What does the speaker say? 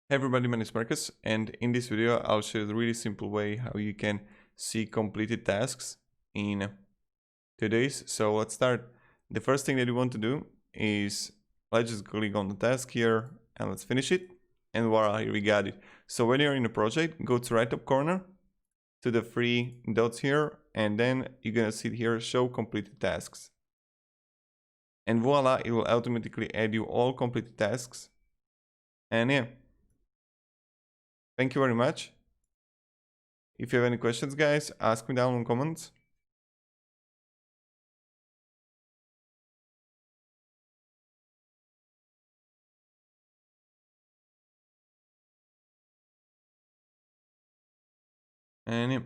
Hey everybody, my name is Marcus, and in this video I'll show you the really simple way how you can see completed tasks in Todoist. So let's start. The first thing that you want to do is let's just click on the task here and let's finish it, and voila, here we got it. So when you're in a project, go to right top corner to the three dots here, and then you're gonna see here show completed tasks, and voila, it will automatically add you all completed tasks. And yeah, thank you very much. If you have any questions, guys, ask me down in comments. And yeah.